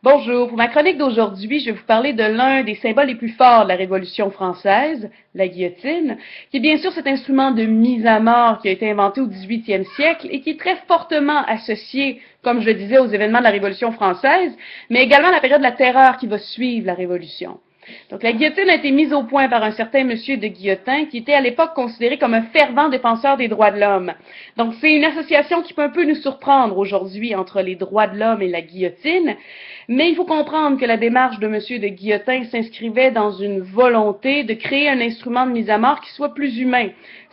Bonjour, pour ma chronique d'aujourd'hui, je vais vous parler de l'un des symboles les plus forts de la Révolution française, la guillotine, qui est bien sûr cet instrument de mise à mort qui a été inventé au 18e siècle et qui est très fortement associé, comme je le disais, aux événements de la Révolution française, mais également à la période de la terreur qui va suivre la Révolution. Donc, la guillotine a été mise au point par un certain monsieur de Guillotin, qui était à l'époque considéré comme un fervent défenseur des droits de l'homme. Donc, c'est une association qui peut un peu nous surprendre aujourd'hui entre les droits de l'homme et la guillotine, mais il faut comprendre que la démarche de monsieur de Guillotin s'inscrivait dans une volonté de créer un instrument de mise à mort qui soit plus humain,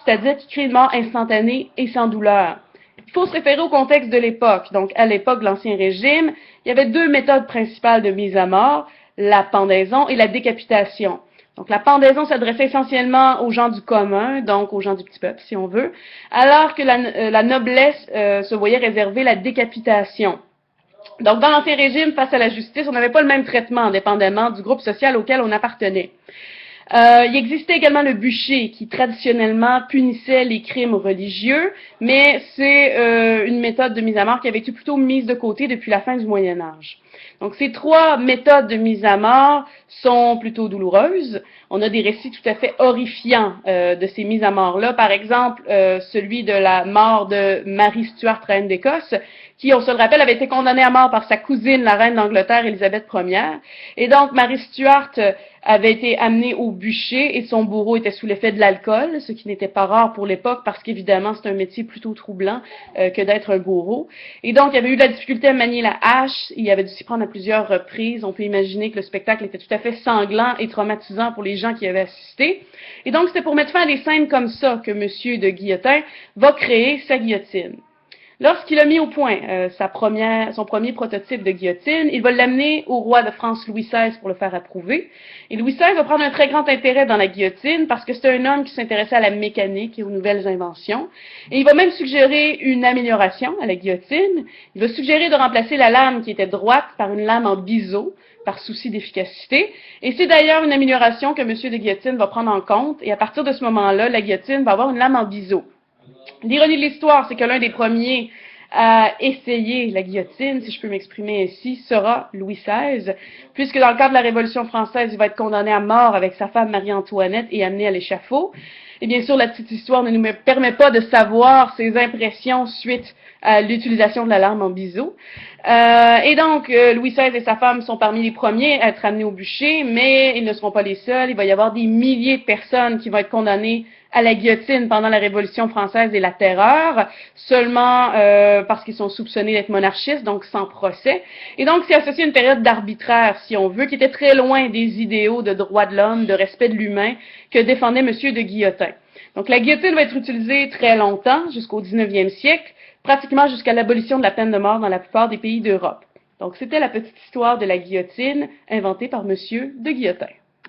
c'est-à-dire qui crée une mort instantanée et sans douleur. Il faut se référer au contexte de l'époque. Donc, à l'époque de l'Ancien Régime, il y avait deux méthodes principales de mise à mort, la pendaison et la décapitation. Donc, la pendaison s'adressait essentiellement aux gens du commun, donc aux gens du petit peuple, si on veut, alors que la noblesse se voyait réserver la décapitation. Donc, dans l'Ancien Régime, face à la justice, on n'avait pas le même traitement, dépendamment du groupe social auquel on appartenait. Il existait également le bûcher, qui traditionnellement punissait les crimes religieux, mais c'est une méthode de mise à mort qui avait été plutôt mise de côté depuis la fin du Moyen Âge. Donc, ces trois méthodes de mise à mort sont plutôt douloureuses. On a des récits tout à fait horrifiants de ces mises à mort-là. Par exemple, celui de la mort de Marie Stuart, reine d'Écosse, qui, on se le rappelle, avait été condamnée à mort par sa cousine, la reine d'Angleterre, Élisabeth Ier. Et donc, Marie Stuart avait été amenée au bûcher et son bourreau était sous l'effet de l'alcool, ce qui n'était pas rare pour l'époque parce qu'évidemment, c'est un métier plutôt troublant que d'être un bourreau. Et donc, il y avait eu de la difficulté à manier la hache, il avait dû s'y prendre à plusieurs reprises. On peut imaginer que le spectacle était tout à fait sanglant et traumatisant pour les gens qui avaient assisté. Et donc, c'était pour mettre fin à des scènes comme ça que M. de Guillotin va créer sa guillotine. Lorsqu'il a mis au point son premier prototype de guillotine, il va l'amener au roi de France Louis XVI pour le faire approuver. Et Louis XVI va prendre un très grand intérêt dans la guillotine parce que c'est un homme qui s'intéressait à la mécanique et aux nouvelles inventions. Et il va même suggérer une amélioration à la guillotine. Il va suggérer de remplacer la lame qui était droite par une lame en biseau, par souci d'efficacité. Et c'est d'ailleurs une amélioration que M. de Guillotine va prendre en compte. Et à partir de ce moment-là, la guillotine va avoir une lame en biseau. L'ironie de l'histoire, c'est que l'un des premiers à essayer la guillotine, si je peux m'exprimer ainsi, sera Louis XVI, puisque dans le cadre de la Révolution française, il va être condamné à mort avec sa femme Marie-Antoinette et amené à l'échafaud. Et bien sûr, la petite histoire ne nous permet pas de savoir ses impressions suite à l'utilisation de la lame en biseau. Et donc, Louis XVI et sa femme sont parmi les premiers à être amenés au bûcher, mais ils ne seront pas les seuls. Il va y avoir des milliers de personnes qui vont être condamnées à la guillotine pendant la Révolution française et la Terreur, seulement parce qu'ils sont soupçonnés d'être monarchistes, donc sans procès. Et donc, c'est associé à une période d'arbitraire, si on veut, qui était très loin des idéaux de droits de l'homme, de respect de l'humain que défendait M. de Guillotin. Donc, la guillotine va être utilisée très longtemps, jusqu'au 19e siècle, pratiquement jusqu'à l'abolition de la peine de mort dans la plupart des pays d'Europe. Donc, c'était la petite histoire de la guillotine inventée par M. de Guillotin.